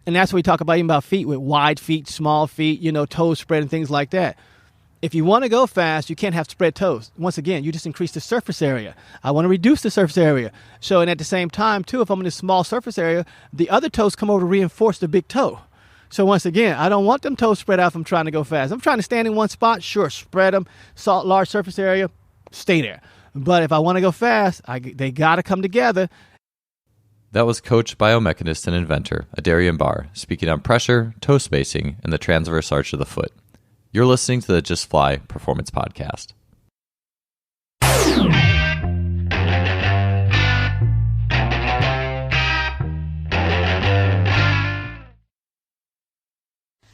And that's what we talk about even about feet, with wide feet, small feet, toe spread and things like that. If you want to go fast, you can't have spread toes. Once again, you just increase the surface area. I want to reduce the surface area. So, and at the same time, too, if I'm in a small surface area, the other toes come over to reinforce the big toe. So once again, I don't want them toes spread out if I'm trying to go fast. I'm trying to stand in one spot, sure, spread them, large surface area, stay there. But if I want to go fast, they got to come together. That was coach, biomechanist, and inventor Adarian Barr speaking on pressure, toe spacing, and the transverse arch of the foot. You're listening to the Just Fly Performance Podcast.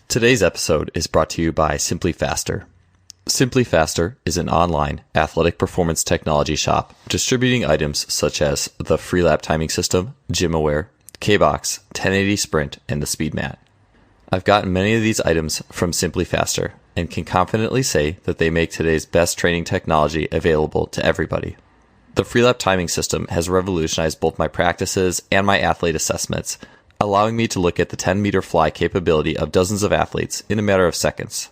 Today's episode is brought to you by Simplifaster. Simplifaster is an online athletic performance technology shop distributing items such as the Freelap timing system, GymAware, K-Box, 1080 Sprint, and the Speed Mat. I've gotten many of these items from Simplifaster and can confidently say that they make today's best training technology available to everybody. The Freelap timing system has revolutionized both my practices and my athlete assessments, allowing me to look at the 10-meter fly capability of dozens of athletes in a matter of seconds.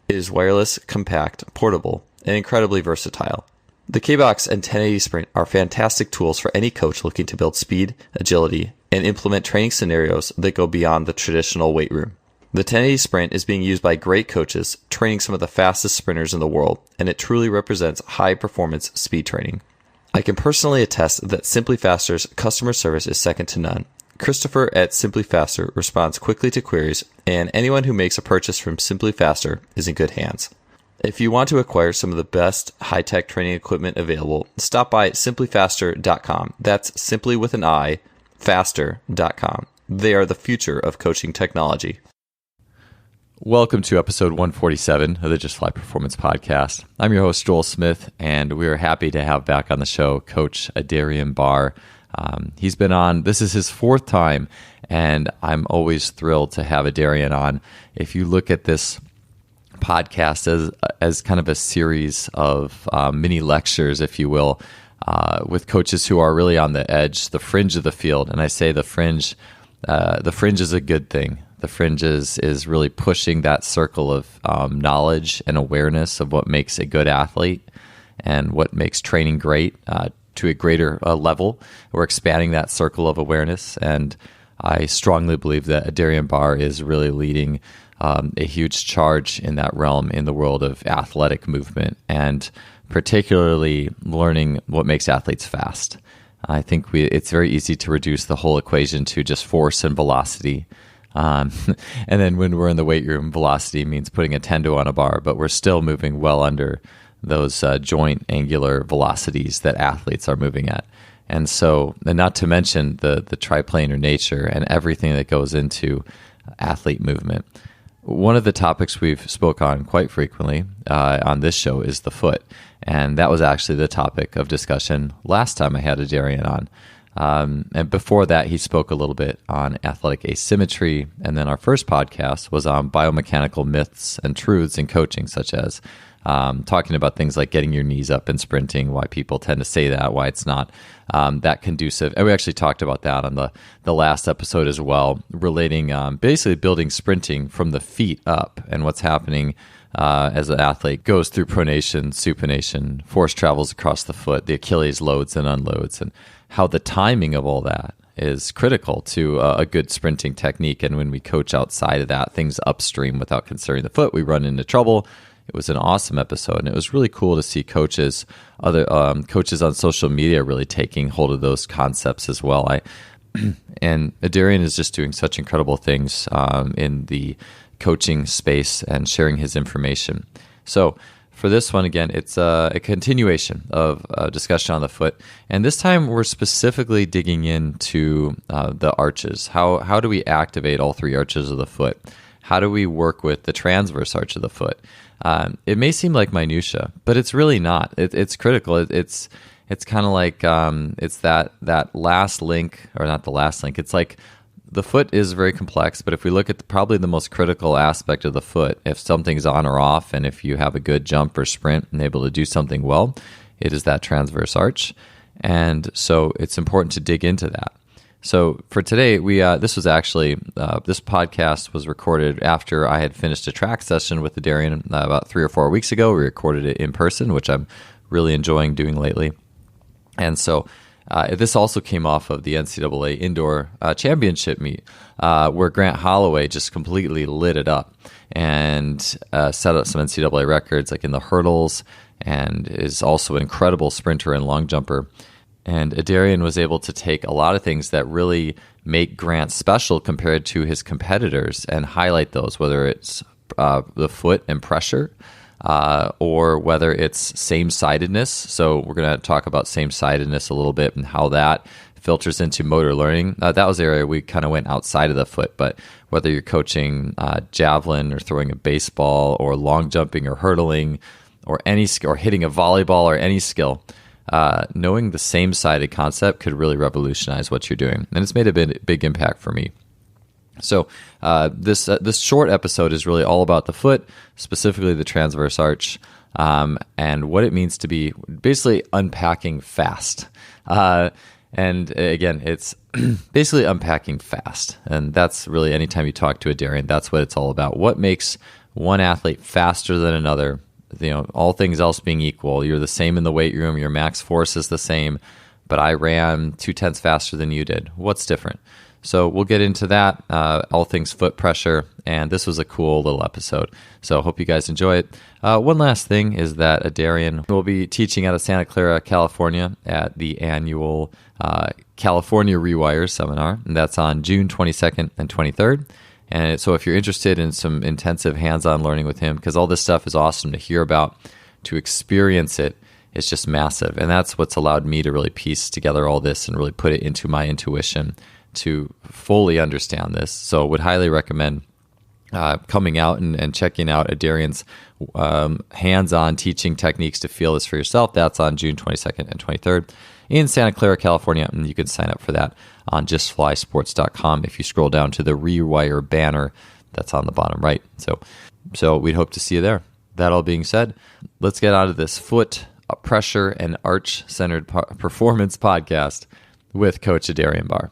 It is wireless, compact, portable, and incredibly versatile. The K-Box and 1080 Sprint are fantastic tools for any coach looking to build speed, agility, and implement training scenarios that go beyond the traditional weight room. The 1080 Sprint is being used by great coaches training some of the fastest sprinters in the world, and it truly represents high-performance speed training. I can personally attest that Simplifaster's customer service is second to none. Christopher at Simplifaster responds quickly to queries, and anyone who makes a purchase from Simplifaster is in good hands. If you want to acquire some of the best high-tech training equipment available, stop by simplifaster.com. That's simply with an I, faster.com. They are the future of coaching technology. Welcome to episode 147 of the Just Fly Performance Podcast. I'm your host, Joel Smith, and we are happy to have back on the show Coach Adarian Barr. He's been on, this is his fourth time, and I'm always thrilled to have Adarian on. If you look at this podcast as kind of a series of mini lectures, if you will, with coaches who are really on the edge, the fringe of the field, and I say the fringe is a good thing. The fringe is really pushing that circle of knowledge and awareness of what makes a good athlete and what makes training great to a greater level. We're expanding that circle of awareness, and I strongly believe that Adarian Barr is really leading a huge charge in that realm in the world of athletic movement, and particularly learning what makes athletes fast. I think it's very easy to reduce the whole equation to just force and velocity. And then when we're in the weight room, velocity means putting a 10-to on a bar, but we're still moving well under those joint angular velocities that athletes are moving at. And so, and not to mention the triplanar nature and everything that goes into athlete movement. One of the topics we've spoke on quite frequently on this show is the foot. And that was actually the topic of discussion last time I had Adarian on. And before that, he spoke a little bit on athletic asymmetry. And then our first podcast was on biomechanical myths and truths in coaching, such as talking about things like getting your knees up and sprinting, why people tend to say that, why it's not that conducive. And we actually talked about that on the last episode as well, relating basically building sprinting from the feet up and what's happening as an athlete goes through pronation, supination, force travels across the foot, the Achilles loads and unloads, and how the timing of all that is critical to a good sprinting technique. And when we coach outside of that, things upstream without considering the foot, we run into trouble. It was an awesome episode, and it was really cool to see other coaches on social media really taking hold of those concepts as well. And Adarian is just doing such incredible things in the coaching space and sharing his information. So for this one, again, it's a continuation of a discussion on the foot. And this time we're specifically digging into the arches. How do we activate all three arches of the foot? How do we work with the transverse arch of the foot? It may seem like minutia, but it's really not. It's critical. It's kind of like it's that last link, or not the last link. It's like the foot is very complex, but if we look at probably the most critical aspect of the foot, if something's on or off, and if you have a good jump or sprint and able to do something well, it is that transverse arch. And so it's important to dig into that. So for today, this was actually this podcast was recorded after I had finished a track session with Adarian about 3 or 4 weeks ago. We recorded it in person, which I'm really enjoying doing lately. And so this also came off of the NCAA Indoor Championship meet, where Grant Holloway just completely lit it up and set up some NCAA records, like in the hurdles, and is also an incredible sprinter and long jumper. And Adarian was able to take a lot of things that really make Grant special compared to his competitors and highlight those, whether it's the foot and pressure, or whether it's same-sidedness. So we're going to talk about same-sidedness a little bit and how that filters into motor learning. That was the area we kind of went outside of the foot, but whether you're coaching javelin or throwing a baseball or long jumping or hurdling or any skill, or hitting a volleyball or any skill, knowing the same-sided concept could really revolutionize what you're doing. And it's made a big impact for me. So this short episode is really all about the foot, specifically the transverse arch, and what it means to be basically unpacking fast. And again, it's basically unpacking fast. And that's really, anytime you talk to a Adarian, that's what it's all about. What makes one athlete faster than another? All things else being equal, you're the same in the weight room, your max force is the same, but I ran 0.2 faster than you did. What's different? So we'll get into that, all things foot pressure, and this was a cool little episode. So hope you guys enjoy it. One last thing is that Adarian will be teaching out of Santa Clara, California at the annual California Rewire Seminar, and that's on June 22nd and 23rd. And so if you're interested in some intensive hands-on learning with him, because all this stuff is awesome to hear about, to experience it, it's just massive. And that's what's allowed me to really piece together all this and really put it into my intuition to fully understand this. So would highly recommend coming out and checking out Adarian's hands-on teaching techniques to feel this for yourself. That's on June 22nd and 23rd in Santa Clara, California. And you can sign up for that on justflysports.com if you scroll down to the Rewire banner that's on the bottom right. So we'd hope to see you there. That all being said, let's get out of this foot pressure and arch-centered performance podcast with Coach Adarian Barr.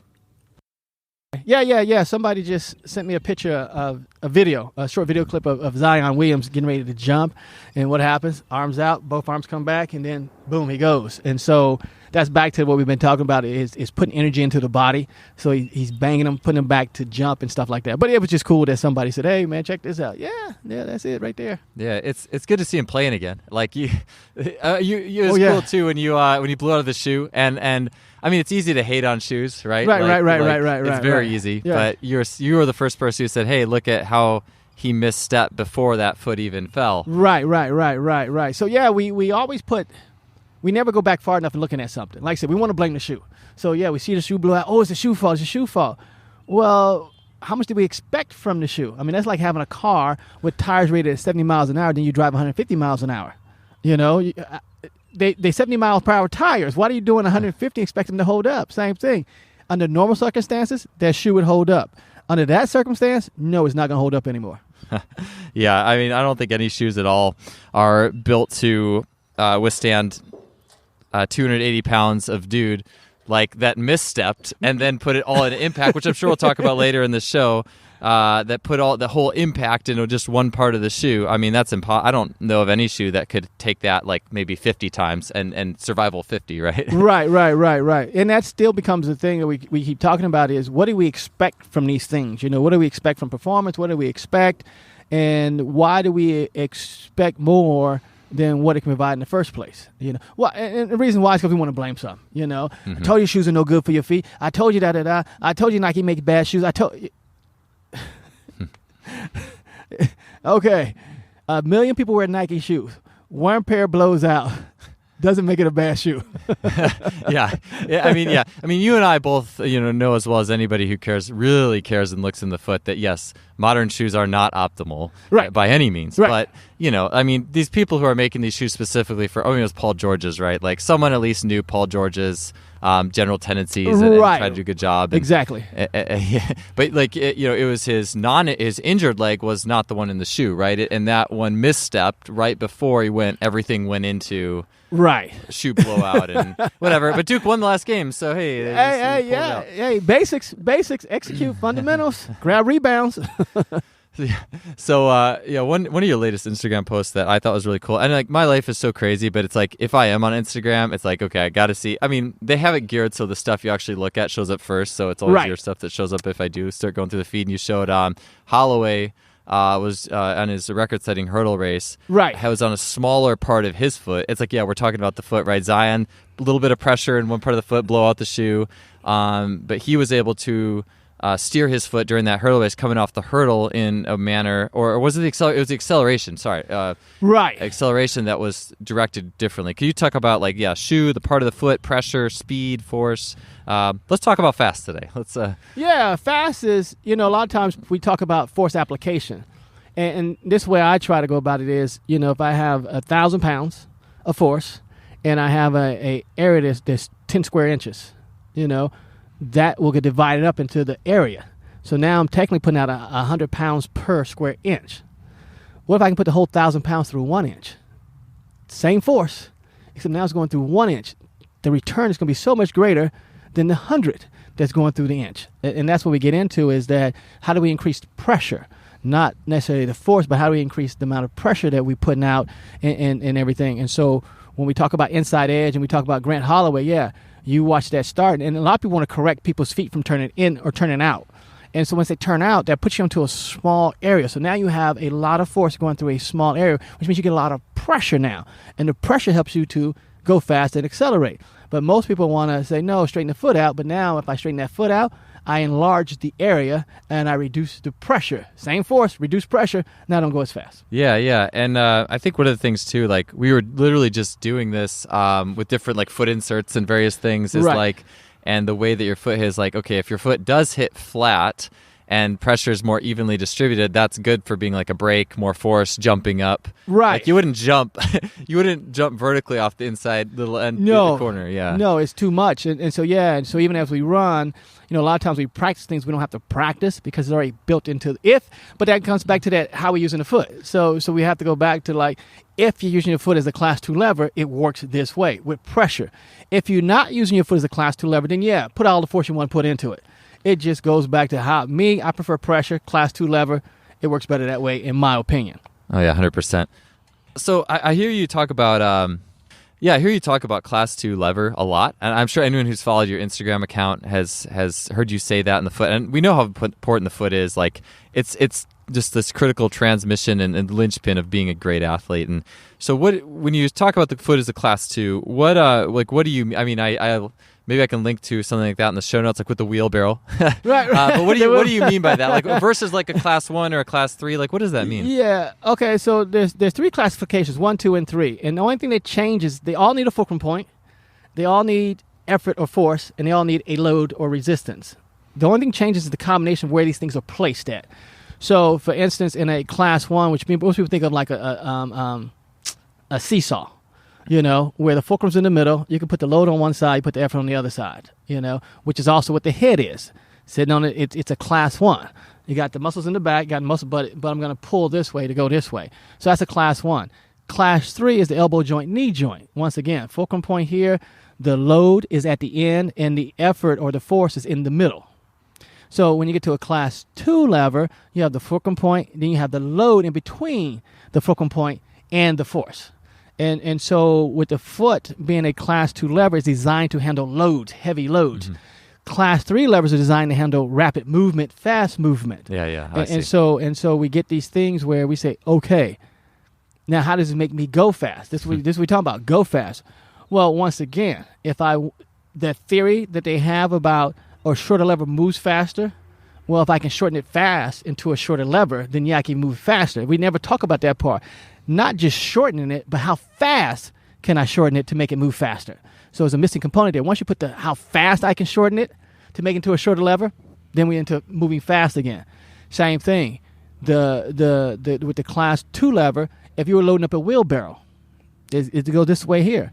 Yeah. Somebody just sent me a picture of a short video clip of Zion Williams getting ready to jump. And what happens? Arms out, both arms come back, and then boom, he goes. And so that's back to what we've been talking about is putting energy into the body. So he's banging them, putting them back to jump and stuff like that. But it was just cool that somebody said, hey, man, check this out. Yeah, that's it right there. Yeah, it's good to see him playing again. Like it was cool too when you blew out of the shoe and I mean, it's easy to hate on shoes, right? Right. It's very easy. Yeah. But you were the first person who said, hey, look at how he misstepped before that foot even fell. Right. So, yeah, we always we never go back far enough in looking at something. Like I said, we want to blame the shoe. So, yeah, we see the shoe blow out. Oh, it's a shoe fault. Well, how much do we expect from the shoe? I mean, that's like having a car with tires rated at 70 miles an hour, then you drive 150 miles an hour. They 70 miles per hour tires. Why are you doing 150 and expect them to hold up? Same thing. Under normal circumstances, that shoe would hold up. Under that circumstance, no, it's not going to hold up anymore. Yeah, I mean, I don't think any shoes at all are built to withstand 280 pounds of dude like that misstepped and then put it all in impact, which I'm sure we'll talk about later in the show. That put all the whole impact into just one part of the shoe. I mean, that's impossible. I don't know of any shoe that could take that like maybe 50 times and survival 50, right? Right. And that still becomes the thing that we keep talking about is what do we expect from these things? What do we expect from performance? What do we expect? And why do we expect more than what it can provide in the first place? Well, and the reason why is because we want to blame something. Mm-hmm. I told you shoes are no good for your feet. I told you that. I told you Nike makes bad shoes. I told you. Okay, 1 million people wear Nike shoes. One pair blows out. Doesn't make it a bad shoe. Yeah. I mean, you and I both, know as well as anybody who really cares and looks in the foot that yes, modern shoes are not optimal Right. by any means. Right. But, I mean, these people who are making these shoes specifically for, it was Paul George's, right? Like someone at least knew Paul George's general tendencies and Right. tried to do a good job. And, Exactly. but like, it was his injured leg was not the one in the shoe, right? And that one misstepped right before everything went into Right. shoe blowout and whatever. But Duke won the last game, so Hey, basics, execute fundamentals, grab rebounds. So one of your latest Instagram posts that I thought was really cool, and like my life is so crazy, but it's like if I am on Instagram, it's like, okay, I got to see. I mean, they have it geared so the stuff you actually look at shows up first, so it's always Right. your stuff that shows up if I do start going through the feed. And you showed Holloway was on his record-setting hurdle race. Right. Was on a smaller part of his foot. It's like, we're talking about the foot, right? Zion, a little bit of pressure in one part of the foot, blow out the shoe. But he was able to steer his foot during that hurdle race, coming off the hurdle in a manner, or was it it was the acceleration? Sorry, Right. acceleration that was directed differently. Can you talk about shoe, the part of the foot, pressure, speed, force? Let's talk about fast today. Fast is, a lot of times we talk about force application. And this way I try to go about it is, if I have 1,000 pounds of force and I have a area that's 10 square inches, that will get divided up into the area. So now I'm technically putting out 100 pounds per square inch. What if I can put the whole 1,000 pounds through 1 inch? Same force, except now it's going through 1 inch. The return is going to be so much greater than the 100 that's going through the inch. And that's what we get into is that how do we increase pressure? Not necessarily the force, but how do we increase the amount of pressure that we're putting out and everything. And so when we talk about inside edge and we talk about Grant Holloway, you watch that start. And a lot of people want to correct people's feet from turning in or turning out. And so once they turn out, that puts you into a small area. So now you have a lot of force going through a small area, which means you get a lot of pressure now. And the pressure helps you to go fast and accelerate. But most people want to say, no, straighten the foot out. But now if I straighten that foot out, I enlarge the area and I reduce the pressure. Same force, reduce pressure. Now I don't go as fast. Yeah. And I think one of the things too, like we were literally just doing this with different foot inserts and various things is Right. and the way that your foot is okay, if your foot does hit flat and pressure is more evenly distributed, that's good for being like a brake, more force, jumping up. Right. Like you wouldn't jump vertically off the inside little end No, the corner. Yeah. No, it's too much. And so even as we run, a lot of times we practice things we don't have to practice because it's already built into but that comes back to that how we're using the foot. So we have to go back to if you're using your foot as a class 2 lever, it works this way with pressure. If you're not using your foot as a class 2 lever, then put all the force you want to put into it. It just goes back to I prefer pressure, class 2 lever. It works better that way, in my opinion. Oh yeah, 100%. So I hear you talk about, I hear you talk about class 2 lever a lot, and I'm sure anyone who's followed your Instagram account has heard you say that in the foot. And we know how important the foot is. It's just this critical transmission and linchpin of being a great athlete. And so, when you talk about the foot as a class 2, what do you? I mean, I maybe I can link to something like that in the show notes, with the wheelbarrow. Right. But what do you mean by that? Versus a class 1 or a class 3? What does that mean? Yeah. Okay. So there's 3 classifications: 1, 2, and 3. And the only thing that changes, they all need a fulcrum point, they all need effort or force, and they all need a load or resistance. The only thing changes is the combination of where these things are placed at. So, for instance, in a class 1, which most people think of like a seesaw, where the fulcrum's in the middle, you can put the load on one side, you put the effort on the other side, which is also what the head is. Sitting on it, it's a class 1. You got the muscles in the back, got muscle, but I'm going to pull this way to go this way. So that's a class 1. Class 3 is the elbow joint, knee joint. Once again, fulcrum point here, the load is at the end, and the effort or the force is in the middle. So when you get to a class 2 lever, you have the fulcrum point, then you have the load in between the fulcrum point and the force. And so with the foot being a class 2 lever, it's designed to handle loads, heavy loads. Mm-hmm. Class 3 levers are designed to handle rapid movement, fast movement. Yeah. And so we get these things where we say, okay, now how does it make me go fast? This is what we talk about, go fast. Well, once again, the theory that they have about a shorter lever moves faster, well, if I can shorten it fast into a shorter lever, then I can move faster. We never talk about that part. Not just shortening it, but how fast can I shorten it to make it move faster? So it's a missing component there. Once you put how fast I can shorten it to make it into a shorter lever, then we're into moving fast again. Same thing. with the class 2 lever, if you were loading up a wheelbarrow, it goes this way here.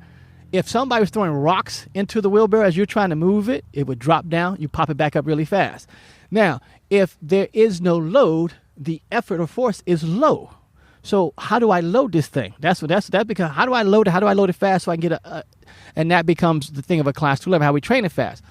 If somebody was throwing rocks into the wheelbarrow as you're trying to move it, it would drop down. You pop it back up really fast. Now, if there is no load, the effort or force is low. So how do I load this thing? That becomes, how do I load it? How do I load it fast so I can get and that becomes the thing of a class 2 lever, how we train it fast.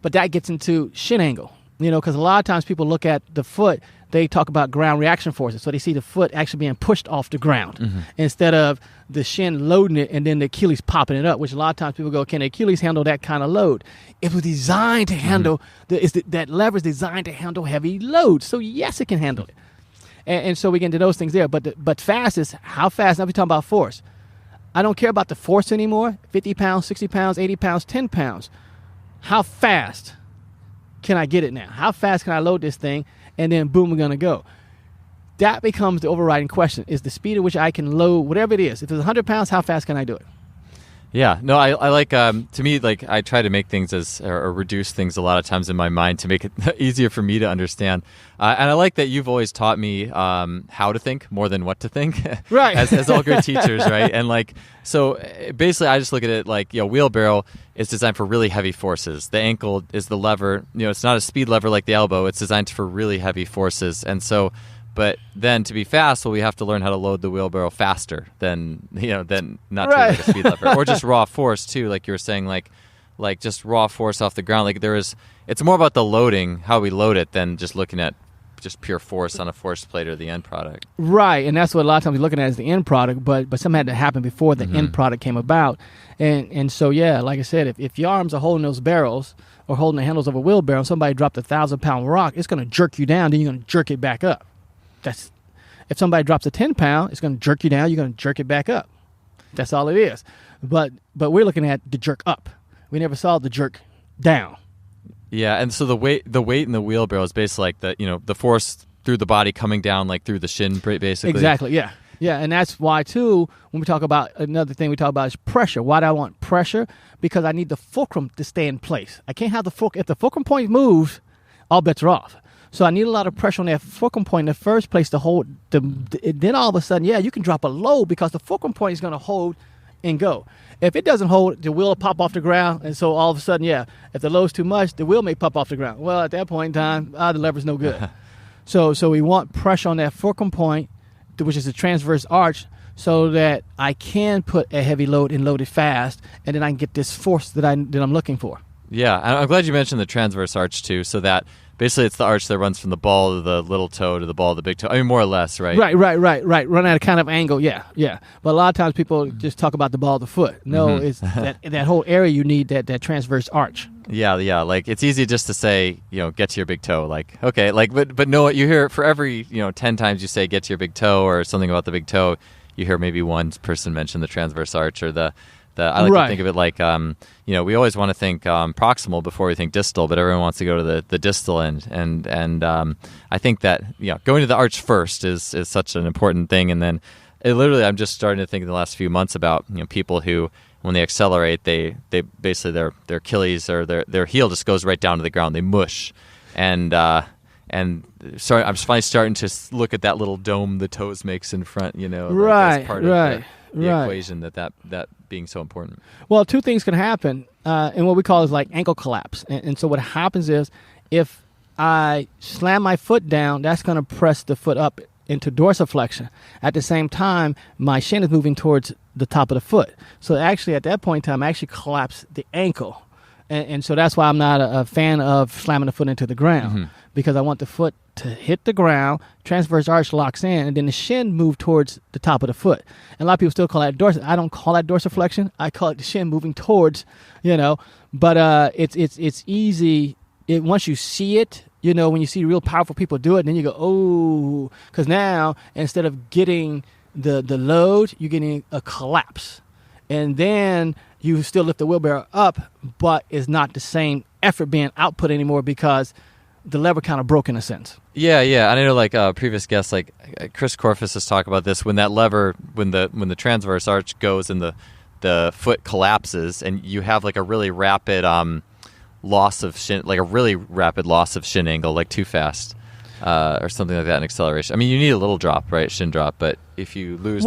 But that gets into shin angle, because a lot of times people look at the foot, they talk about ground reaction forces. So they see the foot actually being pushed off the ground instead of the shin loading it and then the Achilles popping it up, which a lot of times people go, can the Achilles handle that kind of load? It was designed to handle, that lever is designed to handle heavy loads. So yes, it can handle it. And so we get into those things there. But fast is how fast. Now we're talking about force. I don't care about the force anymore. 50 pounds, 60 pounds, 80 pounds, 10 pounds. How fast can I get it now? How fast can I load this thing? And then boom, we're going to go. That becomes the overriding question, is the speed at which I can load whatever it is. If it's 100 pounds, how fast can I do it? Yeah, no, I like, to me, like, I try to make things or reduce things a lot of times in my mind to make it easier for me to understand. And I like that you've always taught me how to think more than what to think. Right. as all good teachers, right? And like, so basically I just look at it like, wheelbarrow is designed for really heavy forces. The ankle is the lever, it's not a speed lever like the elbow. It's designed for really heavy forces. And so, but then to be fast, we have to learn how to load the wheelbarrow faster than not right. like a speed lever, or just raw force too, like you were saying, like just raw force off the ground. Like it's more about the loading, how we load it, than just looking at just pure force on a force plate or the end product. Right, and that's what a lot of times we're looking at as the end product, but something had to happen before the end product came about. And so, yeah, like I said, if your arms are holding those barrels or holding the handles of a wheelbarrow, somebody dropped a 1,000-pound rock, it's going to jerk you down, then you're going to jerk it back up. If somebody drops a 10-pound, it's going to jerk you down, you're going to jerk it back up. That's all it is. But we're looking at the jerk up. We never saw the jerk down. Yeah, and so the weight in the wheelbarrow is basically like the force through the body coming down like through the shin, basically. Exactly. Yeah. Yeah, and that's why too. When we talk about another thing, we talk about is pressure. Why do I want pressure? Because I need the fulcrum to stay in place. I can't have the fulcrum. If the fulcrum point moves, all bets are off. So I need a lot of pressure on that fulcrum point in the first place to hold. Then all of a sudden, you can drop a load because the fulcrum point is going to hold and go. If it doesn't hold, the wheel will pop off the ground, and so all of a sudden, if the load's too much, the wheel may pop off the ground. Well, at that point in time, the lever's no good. So we want pressure on that fulcrum point, which is a transverse arch, so that I can put a heavy load and load it fast, and then I can get this force that I'm looking for. Yeah, I'm glad you mentioned the transverse arch too, so that basically it's the arch that runs from the ball of the little toe to the ball of the big toe. I mean, more or less, right? Right. Run at a kind of angle, yeah. But a lot of times people just talk about the ball of the foot. No, it's that whole area you need that transverse arch. Yeah. Like it's easy just to say, get to your big toe. Like, okay, but no, you hear for every 10 times you say get to your big toe or something about the big toe, you hear maybe one person mention the transverse arch or the I like to think of it like, we always want to think proximal before we think distal, but everyone wants to go to the distal end. And I think that, going to the arch first is such an important thing. And then literally I'm just starting to think in the last few months about, people who, when they accelerate, they basically their Achilles or their heel just goes right down to the ground. They mush. And I'm finally starting to look at that little dome the toes makes in front, as part of the equation that being so important. Well, two things can happen, and what we call is like ankle collapse. And so what happens is if I slam my foot down, that's going to press the foot up into dorsiflexion. At the same time, my shin is moving towards the top of the foot. So actually, at that point in time, I actually collapse the ankle. And so that's why I'm not a fan of slamming the foot into the ground, because I want the foot to hit the ground, transverse arch locks in, and then the shin move towards the top of the foot. And a lot of people still call that I don't call that dorsiflexion. I call it the shin moving towards, But it's easy. Once you see it, when you see real powerful people do it, then you go, oh, because now instead of getting the load, you're getting a collapse. And then you still lift the wheelbarrow up, but it's not the same effort being output anymore because the lever kind of broke in a sense. Yeah. And I know like previous guests, like Chris Corfus has talked about this, when that lever, when the transverse arch goes and the foot collapses and you have like a really rapid loss of shin, like a really rapid loss of shin angle, like too fast. or something like that in acceleration. I mean, you need a little drop, right? Shin drop, but if you lose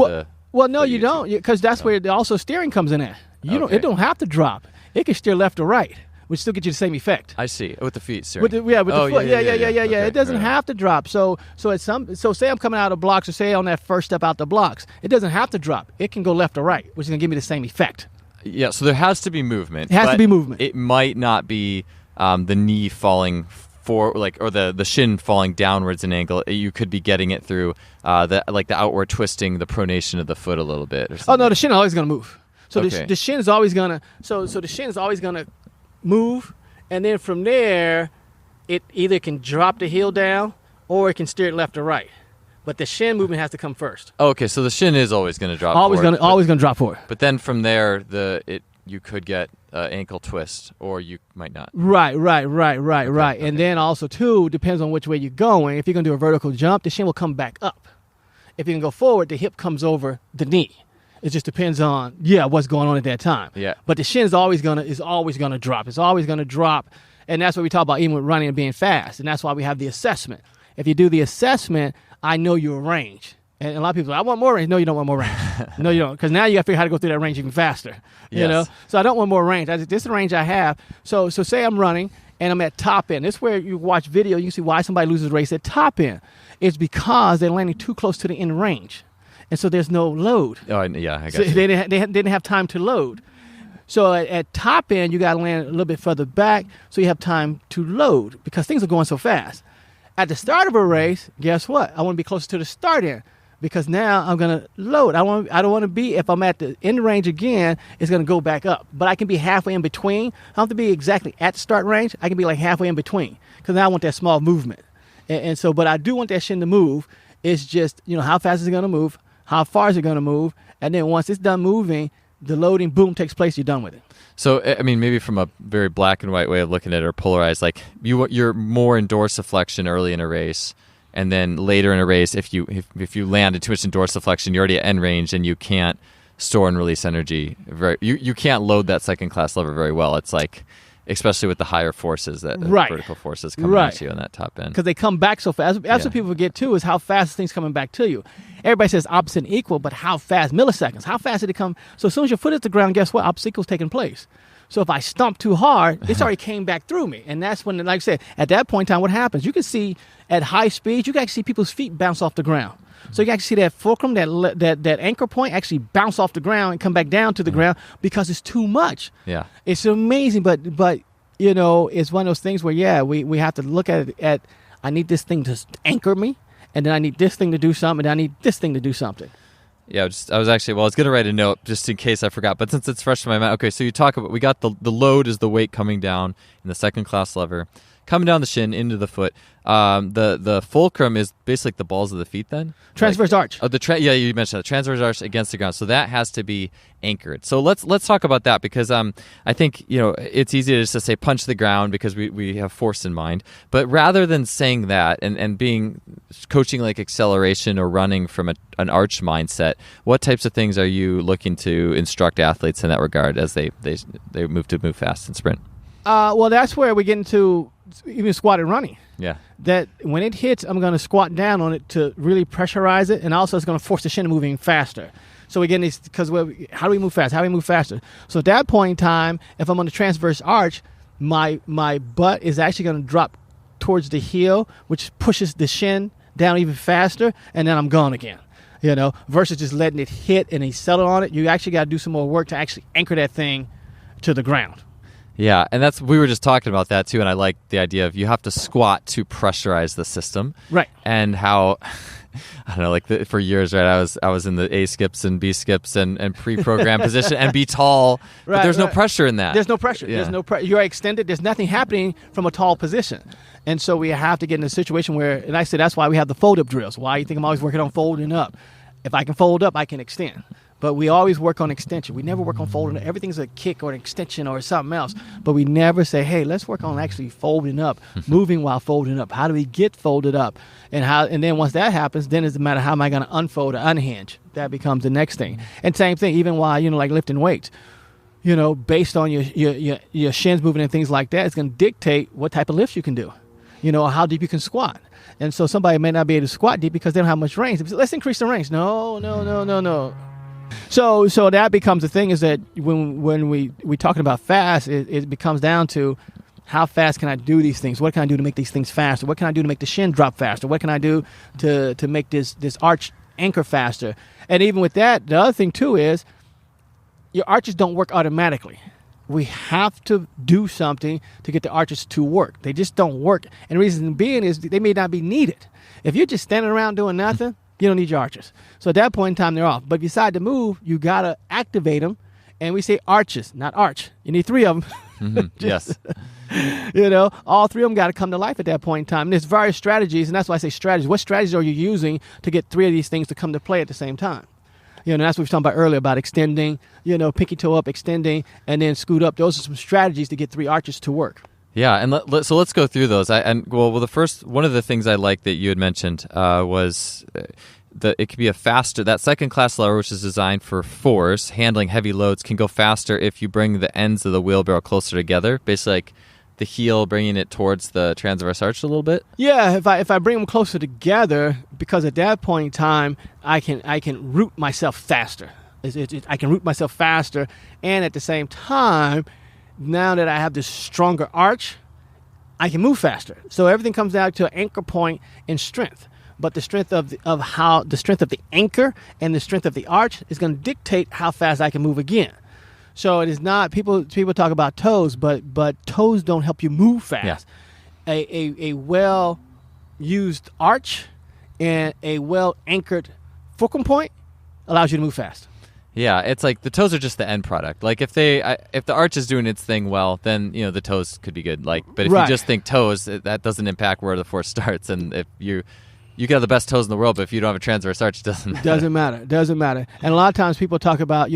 Well, no, you don't, because that's where also steering comes in at. It don't have to drop. It can steer left or right, which still get you the same effect. I see. With the feet steering. With the foot. Yeah. Okay, It doesn't have to drop. So say I'm coming out of blocks, or say on that first step out the blocks, it doesn't have to drop. It can go left or right, which is going to give me the same effect. Yeah, so there has to be movement. It has to be movement. It might not be the knee falling or the shin falling downwards in angle. You could be getting it through the outward twisting, the pronation of the foot a little bit. Or something. Oh no, the shin is always going to move. So okay. the shin is always going to the shin is always going to move, and then from there, it either can drop the heel down or it can steer it left or right. But the shin movement has to come first. Okay, so the shin is always going to drop. Always going to drop forward. But then from there, you could get ankle twist, or you might not. Right. And then also too depends on which way you're going. If you're going to do a vertical jump, the shin will come back up. If you can go forward, the hip comes over the knee. It just depends on what's going on at that time. Yeah. But the shin is always gonna drop. It's always gonna drop, and that's what we talk about even with running and being fast. And that's why we have the assessment. If you do the assessment, I know your range. And a lot of people say, I want more range. No, you don't want more range. No, you don't, because now you got to figure out how to go through that range even faster. Yes. You know. So I don't want more range. This is the range I have. So say I'm running and I'm at top end. This is where you watch video. You can see why somebody loses a race at top end. It's because they're landing too close to the end range. And so there's no load. Oh, yeah, I got so you. They didn't have time to load. So at top end, you got to land a little bit further back so you have time to load because things are going so fast. At the start of a race, guess what? I want to be closer to the start end because now I'm going to load. I don't want to be, if I'm at the end range again, it's going to go back up. But I can be halfway in between. I don't have to be exactly at the start range. I can be like halfway in between because now I want that small movement. And so, but I do want that shin to move. It's just, how fast is it going to move? How far is it going to move? And then once it's done moving, the loading, boom, takes place. You're done with it. So, I mean, maybe from a very black and white way of looking at it or polarized, like you're more in dorsiflexion early in a race, and then later in a race, if you land too much in dorsiflexion, you're already at end range and you can't store and release energy. You can't load that second class lever very well. It's like, especially with the higher forces, that vertical forces coming at you on that top end. Because they come back so fast. That's what people forget, too, is how fast things coming back to you. Everybody says opposite and equal, but how fast? Milliseconds. How fast did it come? So as soon as your foot hits the ground, guess what? Opposite equal is taking place. So if I stomp too hard, it's already came back through me. And that's when, like I said, at that point in time, what happens? You can see at high speed, you can actually see people's feet bounce off the ground. So you can actually see that fulcrum, that anchor point actually bounce off the ground and come back down to the ground because it's too much. Yeah. It's amazing, but it's one of those things where, we have to look at it at, I need this thing to anchor me, and then I need this thing to do something, and I need this thing to do something. Yeah, I was going to write a note just in case I forgot, but since it's fresh in my mind, okay, so you talk about, we got the load is the weight coming down in the second class lever, coming down the shin into the foot. The fulcrum is basically like the balls of the feet then? Transverse arch. Oh, you mentioned that. Transverse arch against the ground. So that has to be anchored. So let's talk about that because I think, it's easy to just to say punch the ground because we have force in mind. But rather than saying that and being coaching like acceleration or running from an arch mindset, what types of things are you looking to instruct athletes in that regard as they move fast and sprint? Well, that's where we get into even squat and running. Yeah. That when it hits, I'm going to squat down on it to really pressurize it, and also it's going to force the shin to move even faster. So we get these because how do we move fast? How do we move faster? So at that point in time, if I'm on the transverse arch, my butt is actually going to drop towards the heel, which pushes the shin down even faster, and then I'm gone again. Versus just letting it hit and settle on it. You actually got to do some more work to actually anchor that thing to the ground. Yeah, and we were just talking about that too, and I like the idea of you have to squat to pressurize the system. Right. And how, I don't know, like for years, right, I was in the A skips and B skips and pre-programmed position and be tall, but there's no pressure in that. There's no pressure. Yeah. There's no pressure. You're extended. There's nothing happening from a tall position. And so we have to get in a situation where, and I said that's why we have the fold-up drills. Why you think I'm always working on folding up? If I can fold up, I can extend. But we always work on extension. We never work on folding up. Everything's a kick or an extension or something else. But we never say, hey, let's work on actually folding up, moving while folding up. How do we get folded up? And then once that happens, then it's a matter of how am I going to unfold or unhinge. That becomes the next thing. And same thing, even while, like lifting weights. Based on your shins moving and things like that, it's going to dictate what type of lifts you can do. or how deep you can squat. And so somebody may not be able to squat deep because they don't have much range. Let's increase the range. No. So that becomes the thing, is that when we talking about fast, it becomes down to how fast can I do these things? What can I do to make these things faster? What can I do to make the shin drop faster? What can I do to make this arch anchor faster? And even with that, the other thing too is your arches don't work automatically. We have to do something to get the arches to work. They just don't work. And the reason being is they may not be needed. If you're just standing around doing nothing, you don't need your arches. So at that point in time, they're off. But if you decide to move, you got to activate them. And we say arches, not arch. You need 3 of them. Yes. All 3 of them got to come to life at that point in time. And there's various strategies, and that's why I say strategies. What strategies are you using to get 3 of these things to come to play at the same time? That's what we were talking about earlier, about extending, pinky toe up, extending, and then scoot up. Those are some strategies to get 3 arches to work. Yeah, and so let's go through those. The first one of the things I like that you had mentioned was that it could be a faster. That second class lever, which is designed for force, handling heavy loads, can go faster if you bring the ends of the wheelbarrow closer together. Basically, like the heel bringing it towards the transverse arch a little bit. Yeah, if I bring them closer together, because at that point in time, I can root myself faster. I can root myself faster, and at the same time, now that I have this stronger arch, I can move faster. So everything comes down to an anchor point in strength. But the strength of the anchor and the strength of the arch is going to dictate how fast I can move again. So it is not, people talk about toes, but toes don't help you move fast. Yeah. A well used arch and a well anchored fulcrum point allows you to move fast. Yeah, it's like the toes are just the end product. Like if the arch is doing its thing well, then the toes could be good. But if you just think toes, that doesn't impact where the force starts. And if you can have the best toes in the world, but if you don't have a transverse arch, it doesn't matter. Doesn't matter. And a lot of times people talk about,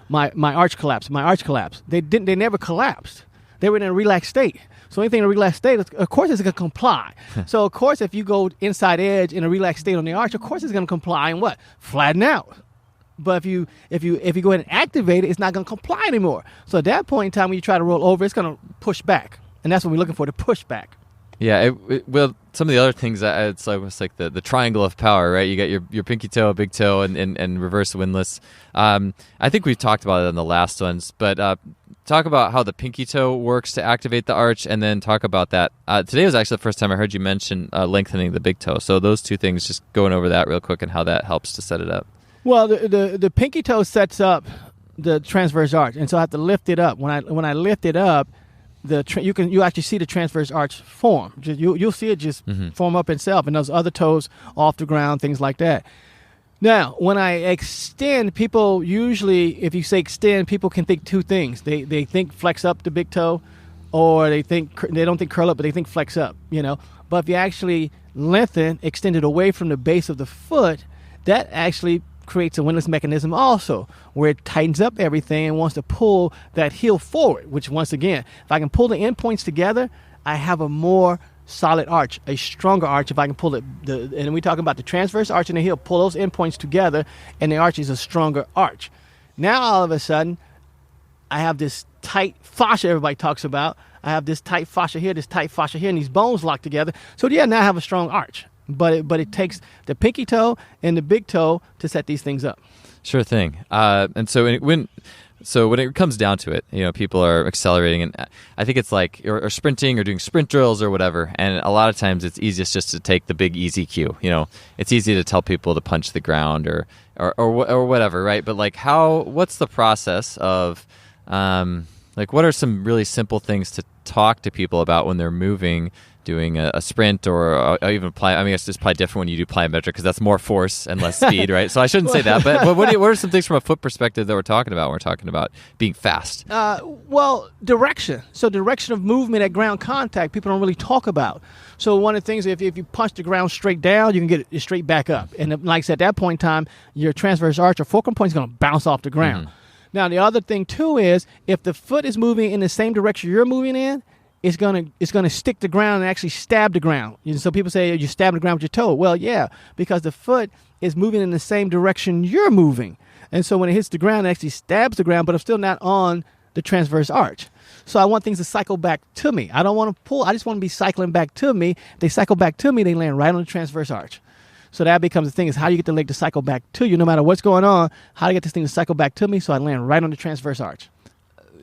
my arch collapsed. My arch collapsed. They never collapsed. They were in a relaxed state. So anything in a relaxed state, of course, it's going to comply. So of course, if you go inside edge in a relaxed state on the arch, of course, it's going to comply and what? Flatten out. But if you go ahead and activate it, it's not going to comply anymore. So at that point in time, when you try to roll over, it's going to push back, and that's what we're looking for, the pushback. Yeah, well, some of the other things, it's like the triangle of power, right? You got your pinky toe, big toe, and reverse windlass. I think we've talked about it in the last ones, but talk about how the pinky toe works to activate the arch, and then talk about that. Today was actually the first time I heard you mention lengthening the big toe. So those two things, just going over that real quick and how that helps to set it up. Well, the pinky toe sets up the transverse arch, and so I have to lift it up. When I lift it up, you actually see the transverse arch form. You'll see it just form up itself, and those other toes off the ground, things like that. Now, when I extend, people usually, if you say extend, people can think 2 things. They think flex up the big toe, or they don't think curl up, but they think flex up. But if you actually lengthen, extend it away from the base of the foot, that actually creates a windlass mechanism also, where it tightens up everything and wants to pull that heel forward, which once again, if I can pull the end points together, I have a more solid arch, a stronger arch if I can pull it. And we talk about the transverse arch and the heel, pull those end points together, and the arch is a stronger arch. Now all of a sudden, I have this tight fascia everybody talks about. I have this tight fascia here, and these bones locked together. So yeah, now I have a strong arch. But it takes the pinky toe and the big toe to set these things up. Sure thing. And so when it comes down to it, people are accelerating, and I think it's like or sprinting or doing sprint drills or whatever. And a lot of times it's easiest just to take the big easy cue. It's easy to tell people to punch the ground or whatever, right? But what's the process of what are some really simple things to talk to people about when they're moving, doing a sprint or even plyometric? I mean, it's just probably different when you do plyometric because that's more force and less speed, right? So I shouldn't say that. But what are some things from a foot perspective that we're talking about when we're talking about being fast? Well, direction. So direction of movement at ground contact, people don't really talk about. So one of the things, if you punch the ground straight down, you can get it straight back up. And like I said, at that point in time, your transverse arch or fulcrum point is going to bounce off the ground. Now, the other thing, too, is if the foot is moving in the same direction you're moving in, it's gonna stick the ground and actually stab the ground. So people say, you stab the ground with your toe. Well, yeah, because the foot is moving in the same direction you're moving. And so when it hits the ground, it actually stabs the ground, but it's still not on the transverse arch. So I want things to cycle back to me. I don't want to pull. I just want to be cycling back to me. If they cycle back to me, they land right on the transverse arch. So that becomes the thing, is how do you get the leg to cycle back to you no matter what's going on? How do you get this thing to cycle back to me so I land right on the transverse arch?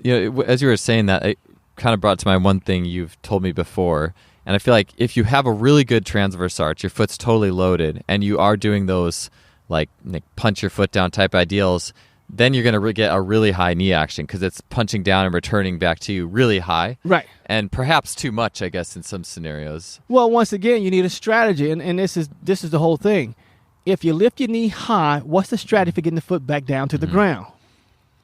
As you were saying that, it kind of brought to mind one thing you've told me before. And I feel like if you have a really good transverse arch, your foot's totally loaded, and you are doing those like punch your foot down type ideals, then you're going to get a really high knee action because it's punching down and returning back to you really high. Right. And perhaps too much, I guess, in some scenarios. Well, once again, you need a strategy, and this is the whole thing. If you lift your knee high, what's the strategy for getting the foot back down to the ground?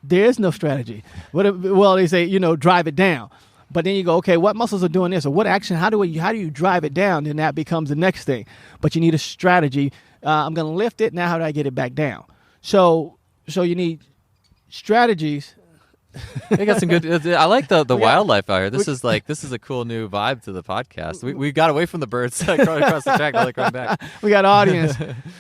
There is no strategy. Well, they say, drive it down. But then you go, okay, what muscles are doing this? Or what action, how do you drive it down? Then that becomes the next thing. But you need a strategy. I'm going to lift it. Now how do I get it back down? So you need strategies. They got some good. I like the wildlife out here. This is a cool new vibe to the podcast. We got away from the birds, going across the track, now coming back. We got audience.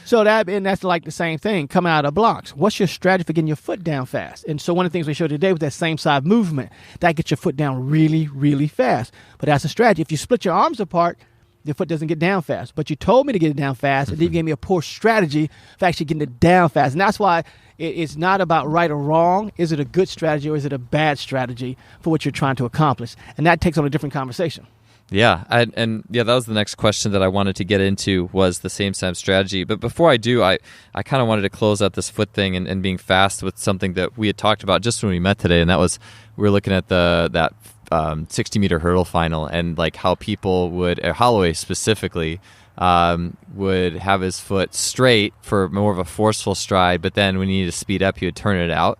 So that's like the same thing coming out of blocks. What's your strategy for getting your foot down fast? And so one of the things we showed today was that same side movement that gets your foot down really, really fast. But that's a strategy. If you split your arms apart, your foot doesn't get down fast. But you told me to get it down fast, and then you gave me a poor strategy for actually getting it down fast. And that's why it's not about right or wrong. Is it a good strategy or is it a bad strategy for what you're trying to accomplish? And that takes on a different conversation. Yeah, that was the next question that I wanted to get into, was the same side strategy. But before I do, I kind of wanted to close out this foot thing and being fast with something that we had talked about just when we met today, and that was we were looking at that 60-meter hurdle final, and like how people would, Holloway specifically, would have his foot straight for more of a forceful stride, but then when he needed to speed up, he would turn it out.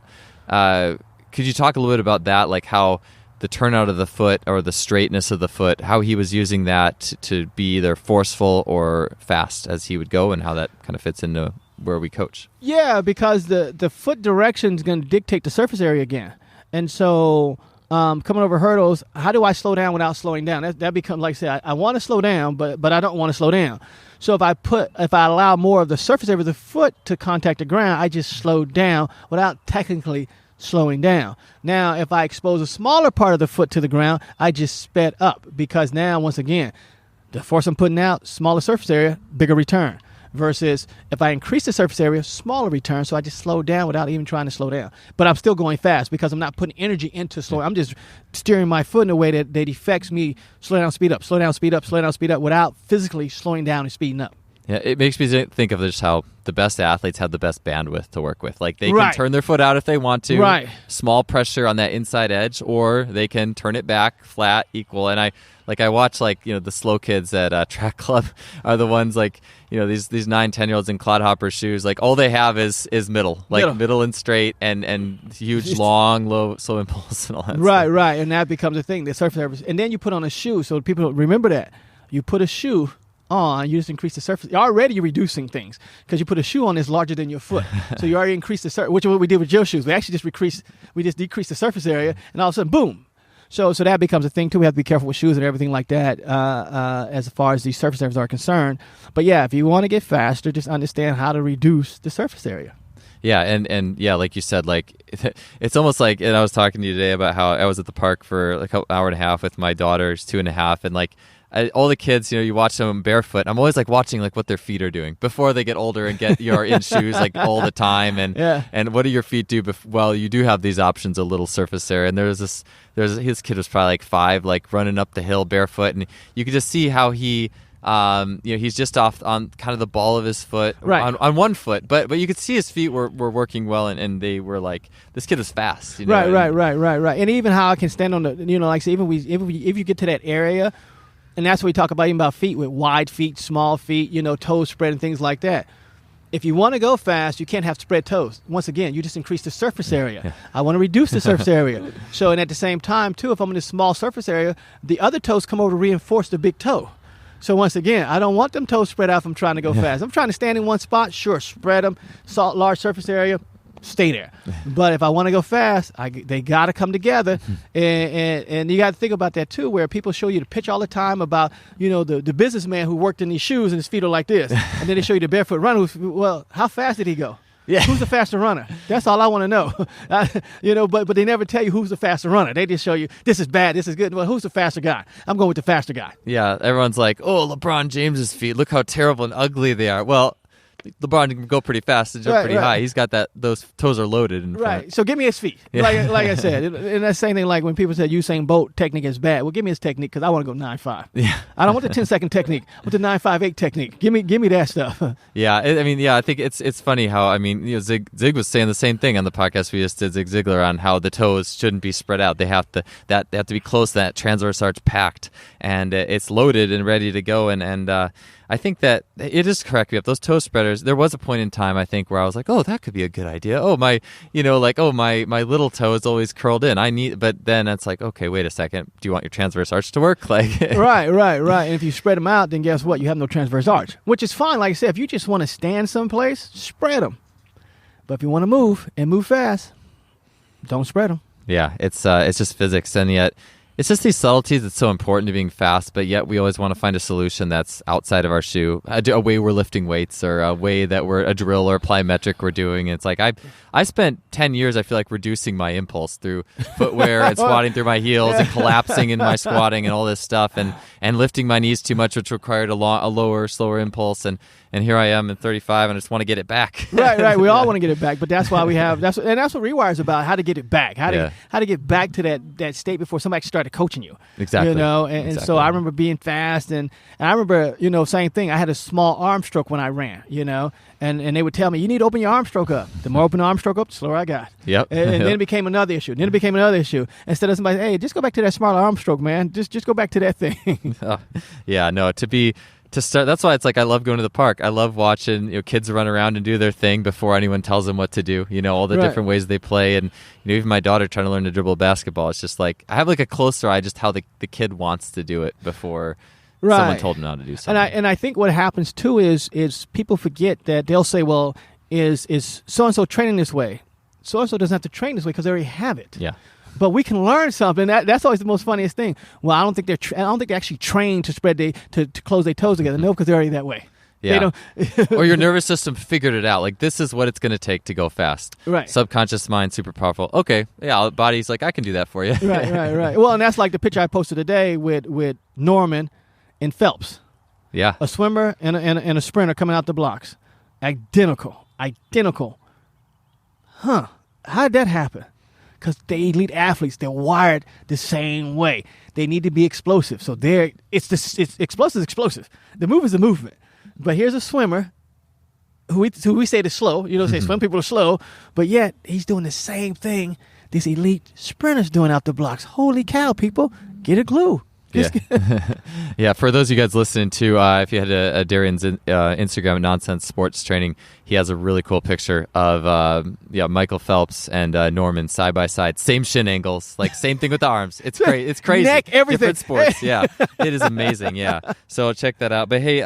Could you talk a little bit about that, like how the turnout of the foot or the straightness of the foot, how he was using that to be either forceful or fast as he would go, and how that kind of fits into where we coach? Yeah, because the foot direction is going to dictate the surface area again. And so coming over hurdles, how do I slow down without slowing down? That becomes, like I said, I want to slow down, but I don't want to slow down. So if I allow more of the surface area of the foot to contact the ground, I just slow down without technically slowing down. Now, if I expose a smaller part of the foot to the ground, I just sped up, because now, once again, the force I'm putting out, smaller surface area, bigger return. Versus if I increase the surface area, smaller return, so I just slow down without even trying to slow down. But I'm still going fast because I'm not putting energy into slowing. I'm just steering my foot in a way that affects me slow down, speed up, slow down, speed up, slow down, speed up, without physically slowing down and speeding up. Yeah, it makes me think of just how the best athletes have the best bandwidth to work with. Like, they can turn their foot out if they want to. Right. Small pressure on that inside edge, or they can turn it back, flat, equal. And I watch, the slow kids at track club are the ones, these 9-10-year-olds in clodhopper shoes. Like, all they have is middle and straight, and huge, long, low, slow impulse and all that stuff. Right. And that becomes a thing, the surface area. And then you put on a shoe, so people remember that. You put a shoe on, you just increase the surface. Already you're reducing things because you put a shoe on that's larger than your foot. So you already increased the surface, which is what we did with Joe's shoes. We actually just decreased the surface area, and all of a sudden, boom. So that becomes a thing too. We have to be careful with shoes and everything like that as far as these surface areas are concerned. But yeah, if you want to get faster, just understand how to reduce the surface area. Yeah, and yeah, like you said, it's almost like, and I was talking to you today about how I was at the park for an hour and a half with my daughter, who's 2.5, and all the kids, you watch them barefoot. I'm always watching what their feet are doing before they get older and get in shoes all the time. And what do your feet do? Well, you do have these options, a little surface area. And his kid was probably 5, running up the hill barefoot, and you could just see how he. He's just off on kind of the ball of his foot, right, on one foot, but you could see his feet were working well, and they were this kid is fast. Right. And even how I can stand on the, say, if you get to that area. And that's what we talk about, even about feet, with wide feet, small feet, toes spread and things like that. If you want to go fast, you can't have spread toes. Once again, you just increase the surface area. Yeah. I want to reduce the surface area. So, and at the same time, too, if I'm in this small surface area, the other toes come over to reinforce the big toe. So once again, I don't want them toes spread out if I'm trying to go fast. I'm trying to stand in one spot, sure, spread them, large surface area, stay there. But if I want to go fast, they got to come together. And you got to think about that too, where people show you the pitch all the time about, the businessman who worked in these shoes and his feet are like this. And then they show you the barefoot runner. Well, how fast did he go? Yeah. Who's the faster runner? That's all I want to know. But they never tell you who's the faster runner. They just show you this is bad, this is good. Well, who's the faster guy? I'm going with the faster guy. Yeah, everyone's like, oh, LeBron James's feet, look how terrible and ugly they are. Well, LeBron can go pretty fast and jump pretty high. He's got those toes are loaded in front. Right. So give me his feet. Yeah. Like I said, and that same thing like when people said Usain Bolt technique is bad. Well, give me his technique because I want to go 9.5. Yeah. I don't want the 10-second technique. I want the 9.58 technique. Give me that stuff. Yeah. I think it's funny how Zig was saying the same thing on the podcast we just did, Zig Ziglar, on how the toes shouldn't be spread out. They have to be close to that transverse arch packed, and it's loaded and ready to go. And I think that it is correct. We have those toe spreaders. There was a point in time, I think, where I was like, oh, that could be a good idea. Oh, my little toe is always curled in. But then it's like, okay, wait a second. Do you want your transverse arch to work? Like, right. And if you spread them out, then guess what? You have no transverse arch, which is fine. Like I said, if you just want to stand someplace, spread them. But if you want to move and move fast, don't spread them. Yeah, it's just physics, and yet it's just these subtleties that's so important to being fast, but yet we always want to find a solution that's outside of our shoe, a way we're lifting weights or a way that we're a drill or plyometric we're doing. And it's like I spent 10 years, I feel like, reducing my impulse through footwear and squatting through my heels and collapsing in my squatting and all this stuff and lifting my knees too much, which required a lower, slower impulse. And here I am at 35, and I just want to get it back. Right. We all want to get it back, but that's why we have that's what Rewire about, how to get it back, how to get back to that state before somebody actually started coaching you. Exactly. And so I remember being fast, and I remember same thing. I had a small arm stroke when I ran, and they would tell me you need to open your arm stroke up. The more open the arm stroke up, the slower I got. Yep. And then it became another issue. Instead of somebody, hey, just go back to that smaller arm stroke, man. Just go back to that thing. To start, that's why it's like I love going to the park. I love watching kids run around and do their thing before anyone tells them what to do. All the different ways they play, and even my daughter trying to learn to dribble basketball. It's just like I have like a closer eye just how the kid wants to do it before someone told them how to do something. And I think what happens too is people forget that they'll say, well, is so and so training this way? So and so doesn't have to train this way because they already have it. Yeah. But we can learn something. That's always the most funniest thing. Well, I don't think they're actually trained to spread to close their toes together. No, because they're already that way. Yeah. Or your nervous system figured it out. Like, this is what it's going to take to go fast. Right. Subconscious mind, super powerful. Okay. Yeah. Body's like, I can do that for you. Right. Well, and that's like the picture I posted today with Norman and Phelps. Yeah. A swimmer and a sprinter coming out the blocks. Identical. Huh. How did that happen? Because they elite athletes, they're wired the same way. They need to be explosive. So it's explosive. The move is the movement. But here's a swimmer who we say is slow. Say swim people are slow, but yet he's doing the same thing this elite sprinter's doing out the blocks. Holy cow, people, get a glue. Yeah. Yeah. For those of you guys listening to, if you had a Darian's Instagram Nonsense Sports Training, he has a really cool picture of Michael Phelps and Norman side by side, same shin angles, like same thing with the arms. It's great. It's crazy. Neck, everything. Different sports. Yeah, it is amazing. Yeah. So check that out. But hey,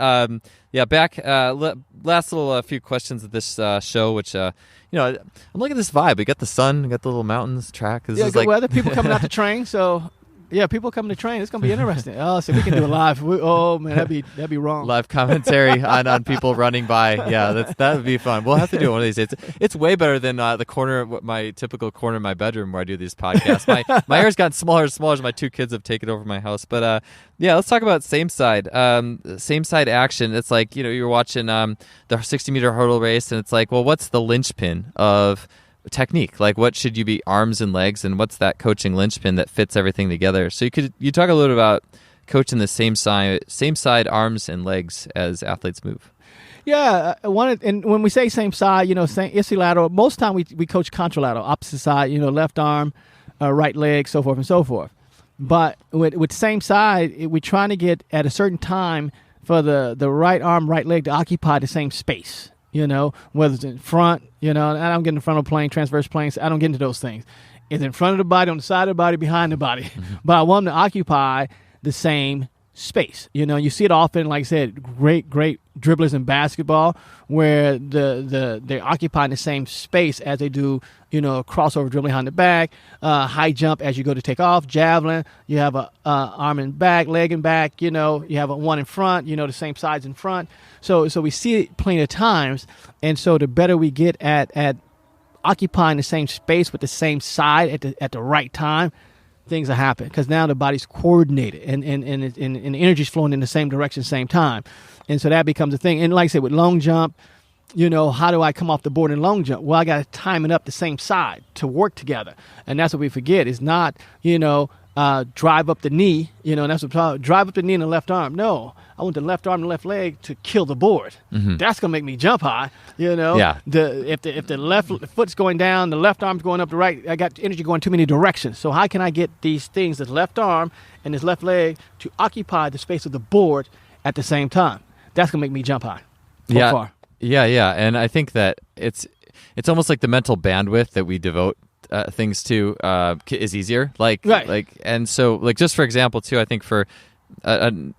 back last little few questions of this show, which I'm looking at this vibe. We got the sun, we got the little mountains, track. This is good like weather. People coming out to train. So. Yeah, people coming to train. It's gonna be interesting. Oh, so we can do it live. That'd be wrong. Live commentary on people running by. Yeah, that would be fun. We'll have to do it one of these days. It's way better than the corner, my typical corner in my bedroom where I do these podcasts. My hair's gotten smaller and smaller as my two kids have taken over my house. But let's talk about same side action. It's like you're watching the 60-meter hurdle race, and it's like, well, what's the linchpin of technique? Like, what should you be, arms and legs, and what's that coaching linchpin that fits everything together? So you talk a little bit about coaching the same side arms and legs as athletes move. Yeah, and when we say same side, same ipsilateral. Most time we coach contralateral, opposite side. Left arm, right leg, so forth and so forth. But with same side, we're trying to get at a certain time for the right arm, right leg to occupy the same space. Whether it's in front, and I don't get in front of plane, transverse planes. I don't get into those things. It's in front of the body, on the side of the body, behind the body. Mm-hmm. But I want them to occupy the same space. You see it often, like I said, great dribblers in basketball, where they're occupying the same space as they do, crossover dribbling behind the back, high jump as you go to take off, javelin. You have a arm and back, leg and back. You have a one in front. The same sides in front. So we see it plenty of times, and so the better we get at occupying the same space with the same side at the right time, things will happen, because now the body's coordinated and the energy's flowing in the same direction, same time. And so that becomes a thing. And like I said, with long jump, how do I come off the board in long jump? Well, I got to time it up the same side to work together. And that's what we forget. It's not, drive up the knee, that's what drive up the knee in the left arm. No, I want the left arm and left leg to kill the board. Mm-hmm. That's going to make me jump high, Yeah. If the left foot's going down, the left arm's going up, the right, I got energy going too many directions. So how can I get these things, this left arm and this left leg, to occupy the space of the board at the same time? That's going to make me jump high. Far. Yeah. And I think that it's almost like the mental bandwidth that we devote things to is easier. And so just for example too, I think for maybe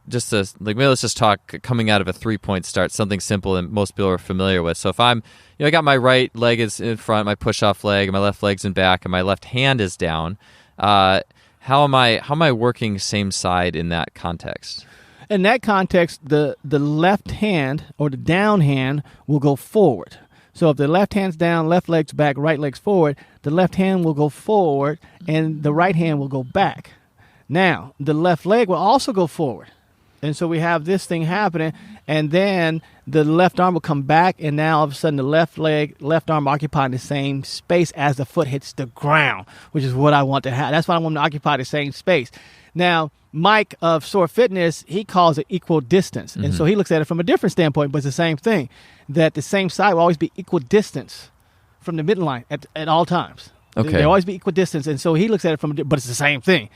let's just talk coming out of a 3-point start, something simple and most people are familiar with. So if I'm, I got my right leg is in front, my push-off leg, and my left leg's in back, and my left hand is down, how am I working same side in that context? In that context, the left hand or the down hand will go forward. So if the left hand's down, left leg's back, right leg's forward, the left hand will go forward and the right hand will go back. Now, the left leg will also go forward. And so we have this thing happening, and then the left arm will come back, and now all of a sudden the left arm occupying the same space as the foot hits the ground, which is what I want to have. That's why I want to occupy the same space. Now, Mike of Soar Fitness, he calls it equal distance. And so he looks at it from a different standpoint, but it's the same thing, that the same side will always be equal distance from the midline at all times. Okay. They'll always be equal distance. And so he looks at it but it's the same thing.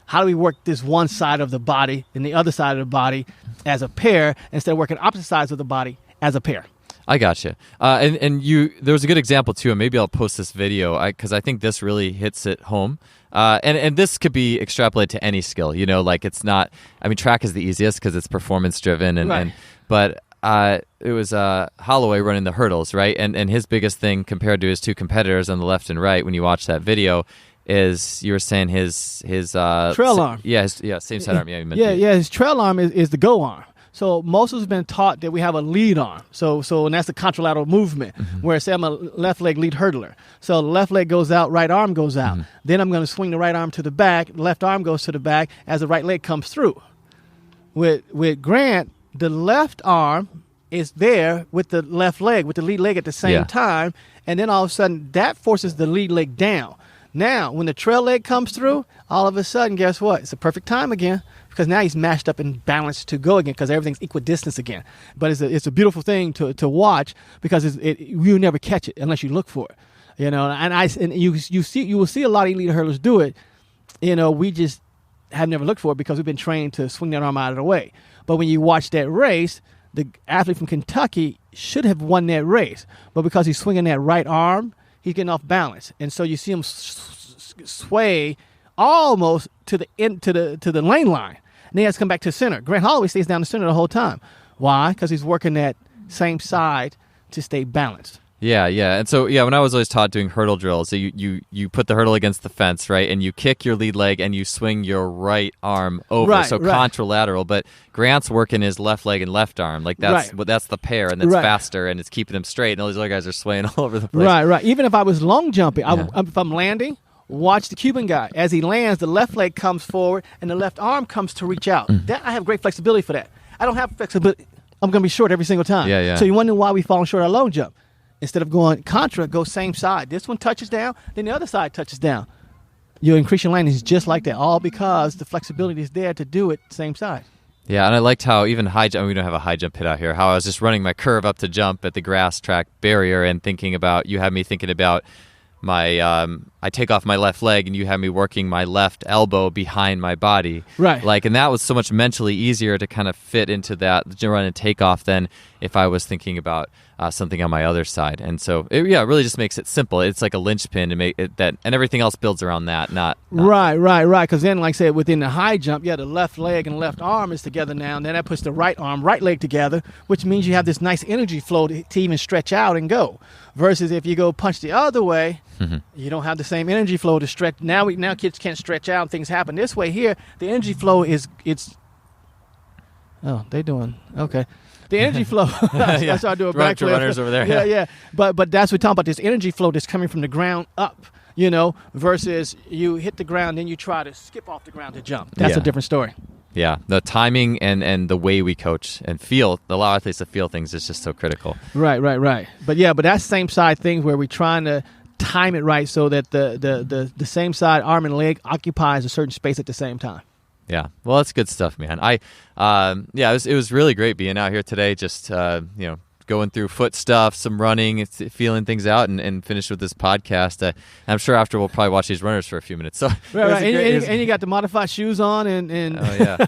How do we work this one side of the body and the other side of the body as a pair instead of working opposite sides of the body as a pair? I gotcha. And there was a good example too, and maybe I'll post this video because I think this really hits it home. And this could be extrapolated to any skill. It's not. I mean, track is the easiest because it's performance driven, but it was Holloway running the hurdles, right? And his biggest thing compared to his two competitors on the left and right, when you watch that video, is you were saying his trail arm. Same side arm. His trail arm is the go arm. So most of us have been taught that we have a lead arm. So and that's the contralateral movement, where say I'm a left leg lead hurdler. So the left leg goes out, right arm goes out. Then I'm going to swing the right arm to the back, left arm goes to the back as the right leg comes through. With Grant, the left arm is there with the left leg, with the lead leg at the same time, and then all of a sudden that forces the lead leg down. Now, when the trail leg comes through, all of a sudden, guess what? It's a perfect time again, because now he's matched up and balanced to go again, because everything's equidistance again. But it's a beautiful thing to watch, because you never catch it unless you look for it. And you will see a lot of elite hurlers do it. We just have never looked for it because we've been trained to swing that arm out of the way. But when you watch that race, the athlete from Kentucky should have won that race, but because he's swinging that right arm, he's getting off balance, and so you see him sway almost to the lane line, and then he has to come back to the center. Grant Holloway stays down the center the whole time. Why? Because he's working that same side to stay balanced. Yeah. And so, when I was always taught doing hurdle drills, you put the hurdle against the fence, right? And you kick your lead leg and you swing your right arm over. Right, contralateral. But Grant's working his left leg and left arm. That's the pair, and that's faster, and it's keeping him straight. And all these other guys are swaying all over the place. Right. Even if I was long jumping, if I'm landing, watch the Cuban guy. As he lands, the left leg comes forward and the left arm comes to reach out. I have great flexibility for that. I don't have flexibility. I'm going to be short every single time. Yeah. So you wonder why we fall short on long jump. Instead of going contra, go same side. This one touches down, then the other side touches down. Your increase your landing is just like that, all because the flexibility is there to do it same side. Yeah, and I liked how even high jump, we don't have a high jump pit out here, how I was just running my curve up to jump at the grass track barrier and you had me thinking about my, I take off my left leg and you have me working my left elbow behind my body. Right. And that was so much mentally easier to kind of fit into that run and take off than if I was thinking about something on my other side. And so, it really just makes it simple. It's like a linchpin to make it that, and everything else builds around that. Not right. Because then, like I said, within the high jump, the left leg and left arm is together now, and then that puts the right arm, right leg together, which means you have this nice energy flow to even stretch out and go. Versus if you go punch the other way, you don't have the same energy flow to stretch. Now kids can't stretch out. Things happen this way. Here, the energy flow they're doing okay. The energy flow. I started doing backflip. Runners over there. Yeah. But that's what we're talking about. This energy flow that's coming from the ground up. Versus you hit the ground, then you try to skip off the ground to jump. That's a different story. Yeah, the timing and the way we coach and allow athletes to feel things is just so critical. Right. But that's same side thing where we're trying to time it right so that the same side, arm and leg, occupies a certain space at the same time. Yeah, well, that's good stuff, man. It was really great being out here today. Just going through foot stuff, some running, feeling things out, and finish with this podcast. I'm sure after we'll probably watch these runners for a few minutes. So right. And you got the modified shoes on, and oh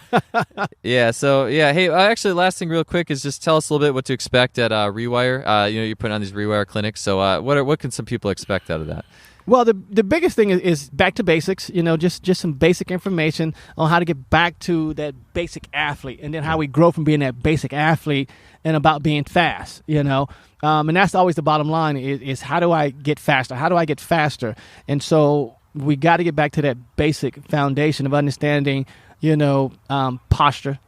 yeah, So hey, actually, last thing real quick is just tell us a little bit what to expect at Rewire. You're putting on these Rewire clinics. So what can some people expect out of that? Well, the biggest thing is back to basics, just some basic information on how to get back to that basic athlete, and then how we grow from being that basic athlete and about being fast, and that's always the bottom line is how do I get faster? How do I get faster? And so we got to get back to that basic foundation of understanding, posture,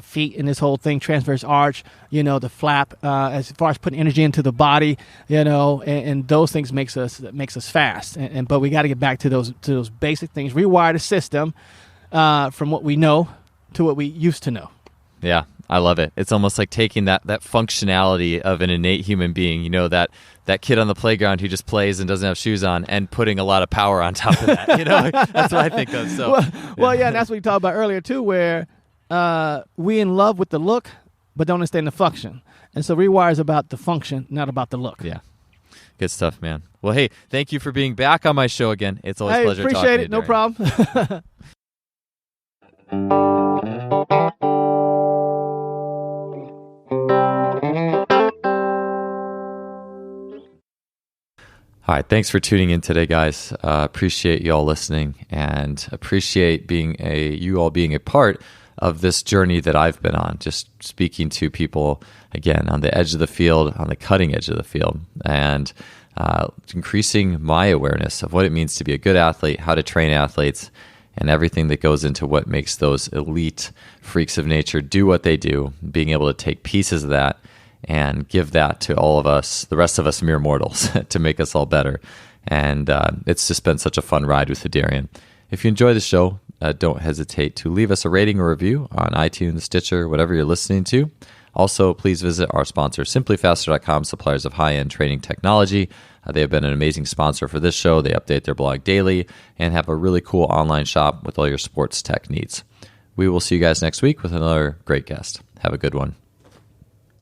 feet in this whole thing, transverse arch, the flap, as far as putting energy into the body, and those things makes us fast. But we got to get back to those basic things, rewire the system from what we know to what we used to know. Yeah, I love it. It's almost like taking that functionality of an innate human being, that kid on the playground who just plays and doesn't have shoes on, and putting a lot of power on top of that. That's what I think of. So, and that's what we talked about earlier too, where we in love with the look, but don't understand the function. And so Rewire is about the function, not about the look. Yeah. Good stuff, man. Well, hey, thank you for being back on my show again. It's always a pleasure talking to you. Appreciate it. No problem. All right, thanks for tuning in today, guys. Appreciate you all listening, and appreciate you all being a part of this journey that I've been on, just speaking to people, again, on the edge of the field, on the cutting edge of the field, and increasing my awareness of what it means to be a good athlete, how to train athletes, and everything that goes into what makes those elite freaks of nature do what they do, being able to take pieces of that and give that to all of us, the rest of us mere mortals, to make us all better. And it's just been such a fun ride with Adarian. If you enjoy the show, don't hesitate to leave us a rating or review on iTunes, Stitcher, whatever you're listening to. Also, please visit our sponsor, Simplifaster.com, suppliers of high-end training technology. They have been an amazing sponsor for this show. They update their blog daily and have a really cool online shop with all your sports tech needs. We will see you guys next week with another great guest. Have a good one.